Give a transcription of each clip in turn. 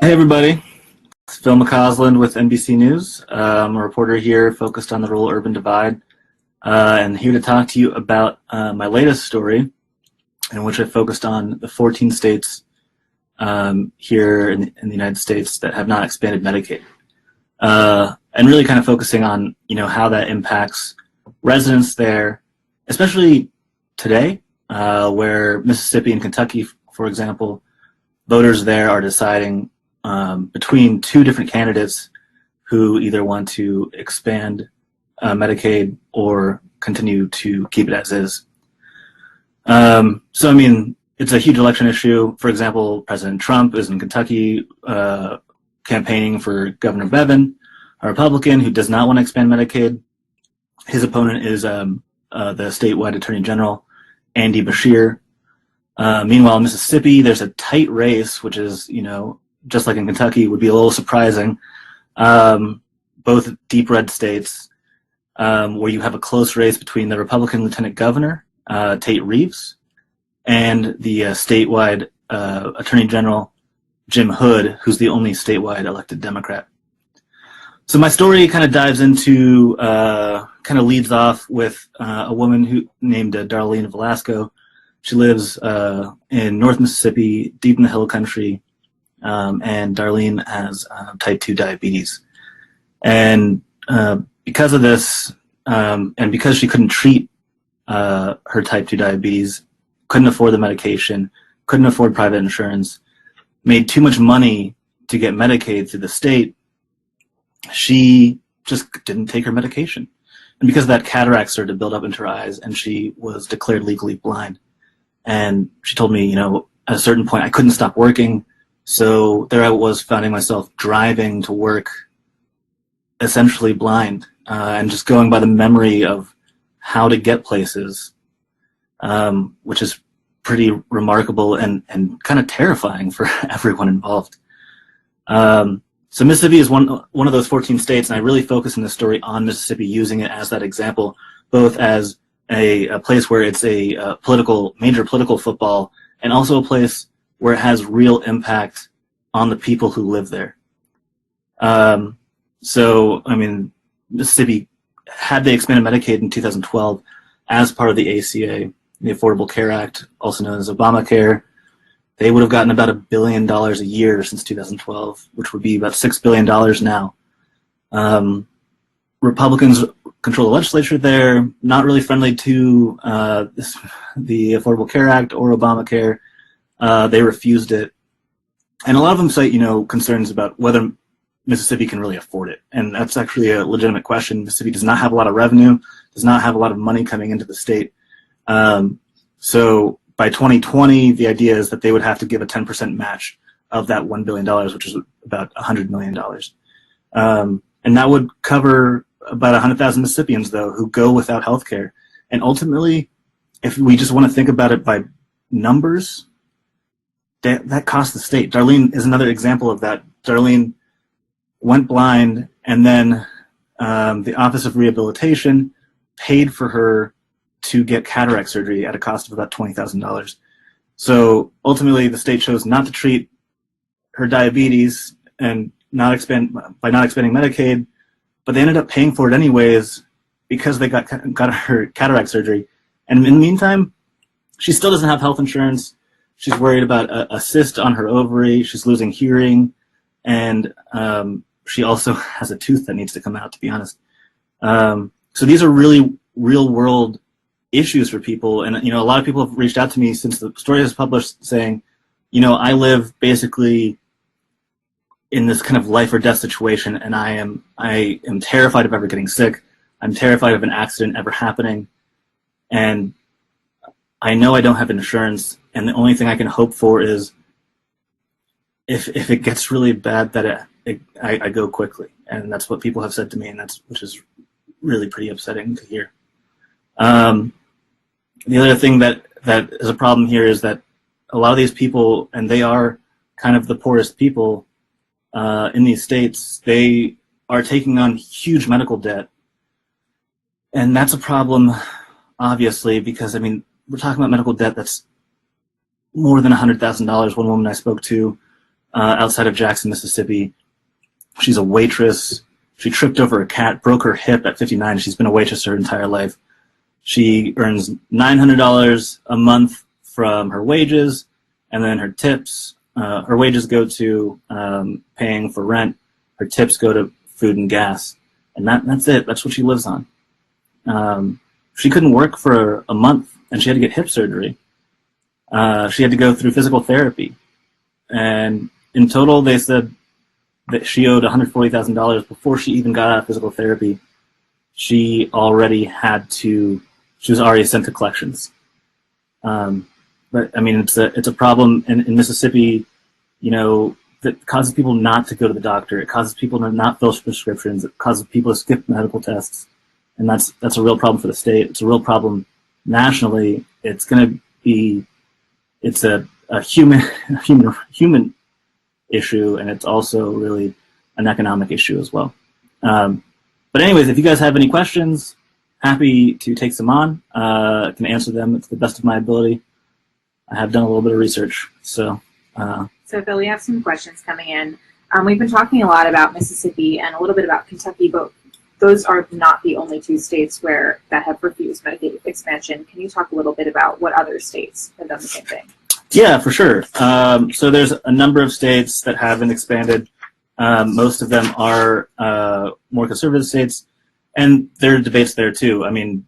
Hey everybody, it's Phil McCausland with NBC News. I'm a reporter here focused on the rural-urban divide, and here to talk to you about my latest story, in which I focused on the 14 states here in the United States that have not expanded Medicaid, and really kind of focusing on how that impacts residents there, especially today, where Mississippi and Kentucky, for example, voters there are deciding between two different candidates who either want to expand Medicaid or continue to keep it as is. So, I mean, it's a huge election issue. For example, President Trump is in Kentucky campaigning for Governor Bevin, a Republican who does not want to expand Medicaid. His opponent is the statewide Attorney General, Andy Beshear. Meanwhile, in Mississippi, there's a tight race, which is, just like in Kentucky, would be a little surprising. Both deep red states, where you have a close race between the Republican Lieutenant Governor, Tate Reeves, and the statewide Attorney General, Jim Hood, who's the only statewide elected Democrat. So my story kind of dives into, kind of leads off with a woman named Darlene Velasco. She lives in North Mississippi, deep in the hill country. And Darlene has type 2 diabetes. And because of this, and because she couldn't treat her type 2 diabetes, couldn't afford the medication, couldn't afford private insurance, made too much money to get Medicaid through the state, she just didn't take her medication. And because of that, cataracts started to build up into her eyes, and she was declared legally blind. And she told me, at a certain point, I couldn't stop working. So there I was, finding myself driving to work essentially blind, and just going by the memory of how to get places, which is pretty remarkable and kind of terrifying for everyone involved. So Mississippi is one of those 14 states, and I really focus in this story on Mississippi, using it as that example, both as a place where it's a major political football, and also a place where it has real impact on the people who live there. So, I mean, Mississippi, had they expanded Medicaid in 2012 as part of the ACA, the Affordable Care Act, also known as Obamacare, they would have gotten about $1 billion a year since 2012, which would be about $6 billion now. Republicans control the legislature there, not really friendly to the Affordable Care Act or Obamacare. They refused it. And a lot of them cite, concerns about whether Mississippi can really afford it. And that's actually a legitimate question. Mississippi does not have a lot of revenue, does not have a lot of money coming into the state. So by 2020, the idea is that they would have to give a 10% match of that $1 billion, which is about $100 million. And that would cover about 100,000 Mississippians, though, who go without health care. And ultimately, if we just want to think about it by numbers, that costs the state. Darlene is another example of that. Darlene went blind, and then the Office of Rehabilitation paid for her to get cataract surgery at a cost of about $20,000. So ultimately, the state chose not to treat her diabetes and not expanding Medicaid, but they ended up paying for it anyways because they got her cataract surgery. And in the meantime, she still doesn't have health insurance. She's worried about a cyst on her ovary. She's losing hearing, and she also has a tooth that needs to come out, to be honest. So these are really real-world issues for people. And, a lot of people have reached out to me since the story was published saying, I live basically in this kind of life or death situation, and I am terrified of ever getting sick. I'm terrified of an accident ever happening. And I know I don't have insurance, and the only thing I can hope for is if it gets really bad that I go quickly. And that's what people have said to me, and which is really pretty upsetting to hear. The other thing that is a problem here is that a lot of these people, and they are kind of the poorest people in these states, they are taking on huge medical debt. And that's a problem, obviously, because, we're talking about medical debt that's more than $100,000. One woman I spoke to outside of Jackson, Mississippi, she's a waitress. She tripped over a cat, broke her hip at 59. She's been a waitress her entire life. She earns $900 a month from her wages, and then her tips. Her wages go to paying for rent. Her tips go to food and gas, and that's it. That's what she lives on. She couldn't work for a month, and she had to get hip surgery. She had to go through physical therapy, and in total, they said that she owed $140,000 before she even got out of physical therapy. She was already sent to collections. But I mean, it's a problem in Mississippi, that causes people not to go to the doctor. It causes people to not fill prescriptions. It causes people to skip medical tests, and that's a real problem for the state. It's a real problem nationally. It's a human issue, and it's also really an economic issue as well. But anyways, if you guys have any questions, happy to take some on. Can answer them to the best of my ability. I have done a little bit of research, so. So Phil, we have some questions coming in. We've been talking a lot about Mississippi and a little bit about Kentucky, but those are not the only two states that have refused Medicaid expansion. Can you talk a little bit about what other states have done the same thing? Yeah, for sure. So there's a number of states that haven't expanded. Most of them are more conservative states, and there are debates there too. I mean,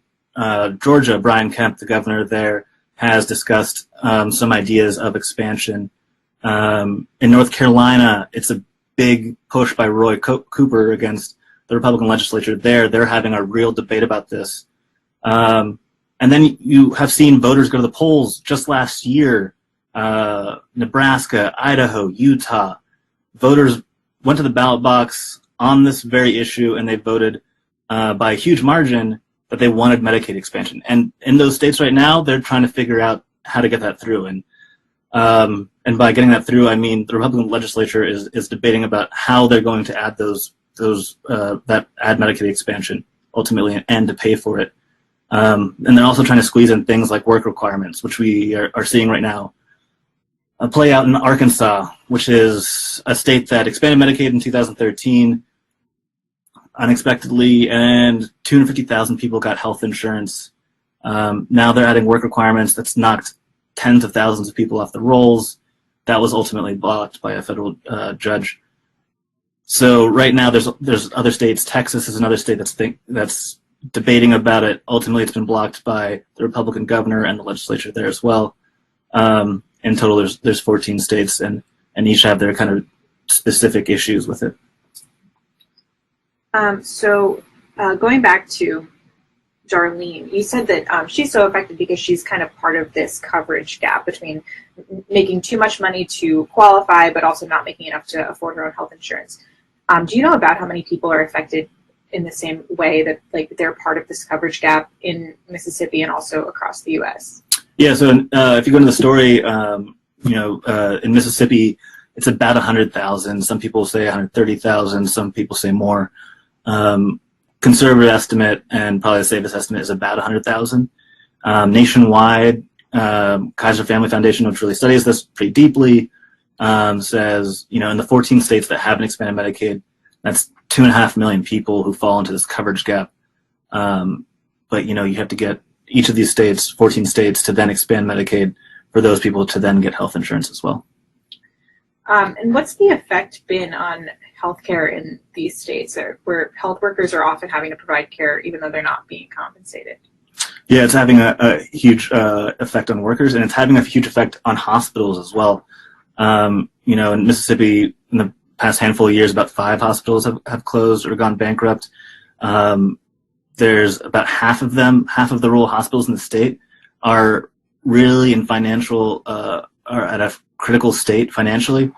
Georgia, Brian Kemp, the governor there, has discussed some ideas of expansion. In North Carolina, it's a big push by Roy Cooper against the Republican legislature there. They're having a real debate about this. And then you have seen voters go to the polls just last year. Nebraska, Idaho, Utah. Voters went to the ballot box on this very issue, and they voted by a huge margin that they wanted Medicaid expansion. And in those states right now, they're trying to figure out how to get that through. And by getting that through, I mean the Republican legislature is debating about how they're going to add that add Medicaid expansion ultimately and to pay for it. And they're also trying to squeeze in things like work requirements, which we are seeing right now play out in Arkansas, which is a state that expanded Medicaid in 2013 unexpectedly, and 250,000 people got health insurance. Now they're adding work requirements that's knocked tens of thousands of people off the rolls. That was ultimately blocked by a federal judge. So right now there's other states. Texas is another state that's debating about it. Ultimately, it's been blocked by the Republican governor and the legislature there as well. In total, there's 14 states, and each have their kind of specific issues with it. So going back to Darlene, you said that she's so affected because she's kind of part of this coverage gap between making too much money to qualify, but also not making enough to afford her own health insurance. Do you know about how many people are affected in the same way that they're part of this coverage gap in Mississippi and also across the U.S.? Yeah, so if you go into the story, in Mississippi, it's about 100,000. Some people say 130,000. Some people say more. Conservative estimate and probably the safest estimate is about 100,000. Nationwide, Kaiser Family Foundation, which really studies this pretty deeply, says, in the 14 states that haven't expanded Medicaid, that's 2.5 million people who fall into this coverage gap. But, you have to get each of these states, 14 states, to then expand Medicaid for those people to then get health insurance as well. And what's the effect been on healthcare in these states where health workers are often having to provide care even though they're not being compensated? Yeah, it's having a huge effect on workers, and it's having a huge effect on hospitals as well. In Mississippi, in the past handful of years, about 5 hospitals have closed or gone bankrupt. There's about half of the rural hospitals in the state are really in financial, are at a critical state financially.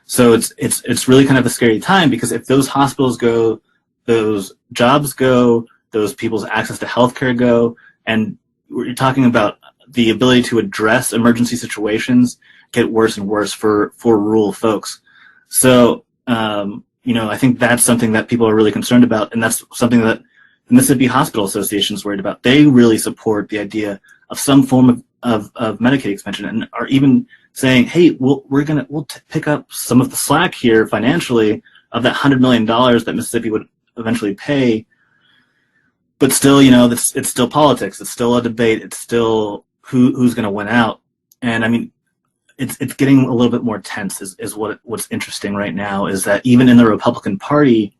So it's really kind of a scary time, because if those hospitals go, those jobs go, those people's access to healthcare go, and you're talking about the ability to address emergency situations get worse and worse for rural folks. So, I think that's something that people are really concerned about, and that's something that the Mississippi Hospital Association is worried about. They really support the idea of some form of Medicaid expansion, and are even saying, hey, we'll pick up some of the slack here financially of that $100 million that Mississippi would eventually pay. But still, it's still politics. It's still a debate. It's still who's going to win out. And I mean, it's getting a little bit more tense is what's interesting right now, is that even in the Republican Party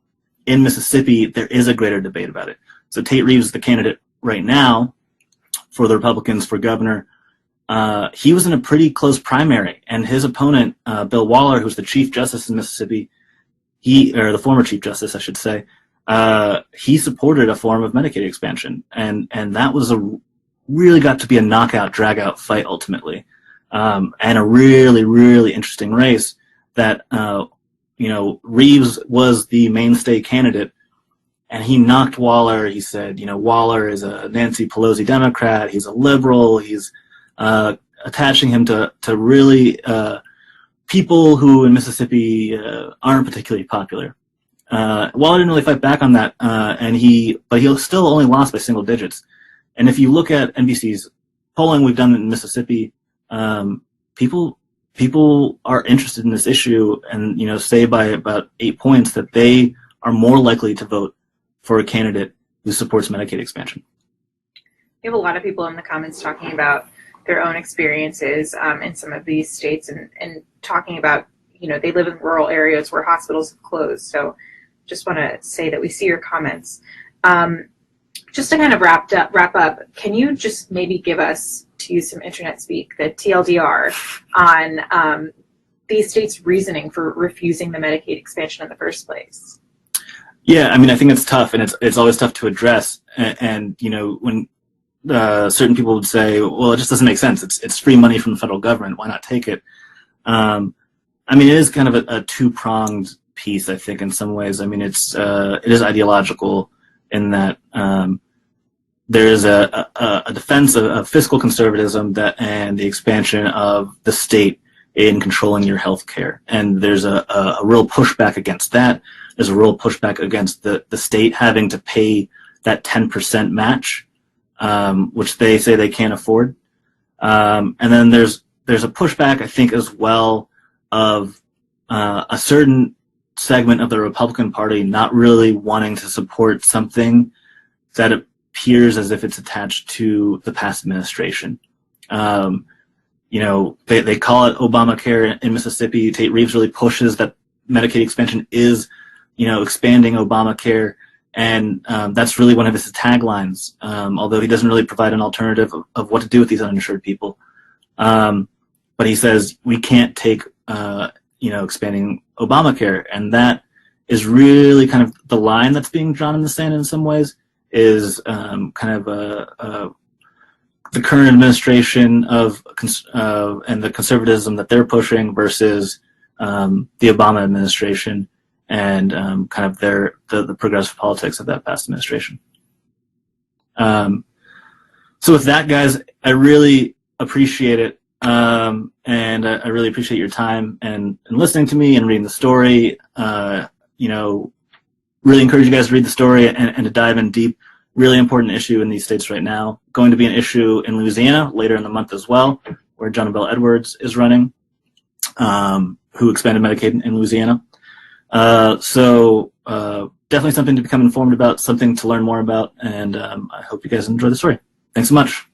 in Mississippi, there is a greater debate about it. So Tate Reeves, the candidate right now for the Republicans for governor, he was in a pretty close primary, and his opponent, Bill Waller, who's the Chief Justice in Mississippi, or the former Chief Justice, I should say, he supported a form of Medicaid expansion, and that was really got to be a knockout, drag-out fight ultimately. And a really, really interesting race that, Reeves was the mainstay candidate, and he knocked Waller. He said, Waller is a Nancy Pelosi Democrat. He's a liberal. He's attaching him to really people who in Mississippi aren't particularly popular. Waller didn't really fight back on that, but he still only lost by single digits. And if you look at NBC's polling we've done in Mississippi, people are interested in this issue, and say by about 8 points that they are more likely to vote for a candidate who supports Medicaid expansion. We have a lot of people in the comments talking about their own experiences in some of these states, and talking about, they live in rural areas where hospitals have closed. So just want to say that we see your comments. Just to kind of wrap up, can you just maybe give us, to use some internet speak, the TLDR on these states' reasoning for refusing the Medicaid expansion in the first place? Yeah, I mean, I think it's tough, and it's always tough to address. And when certain people would say, well, it just doesn't make sense. It's free money from the federal government. Why not take it? I mean, it is kind of a two-pronged piece, I think, in some ways. I mean, it is ideological in that there is a defense of fiscal conservatism and the expansion of the state in controlling your health care. And there's a real pushback against that. There's a real pushback against the state having to pay that 10% match, which they say they can't afford. And then there's a pushback, I think, as well, of a certain segment of the Republican Party not really wanting to support something that appears as if it's attached to the past administration. They call it Obamacare in Mississippi. Tate Reeves really pushes that Medicaid expansion is, expanding Obamacare, and that's really one of his taglines, although he doesn't really provide an alternative of what to do with these uninsured people. But he says we can't take, expanding Obamacare, and that is really kind of the line that's being drawn in the sand in some ways, is kind of the current administration and the conservatism that they're pushing versus the Obama administration and kind of the progressive politics of that past administration. So with that, guys, I really appreciate it. And I really appreciate your time and listening to me and reading the story. Really encourage you guys to read the story and to dive in deep. Really important issue in these states right now. Going to be an issue in Louisiana later in the month as well, where John Bel Edwards is running, who expanded Medicaid in Louisiana. So definitely something to become informed about, something to learn more about, and I hope you guys enjoy the story. Thanks so much.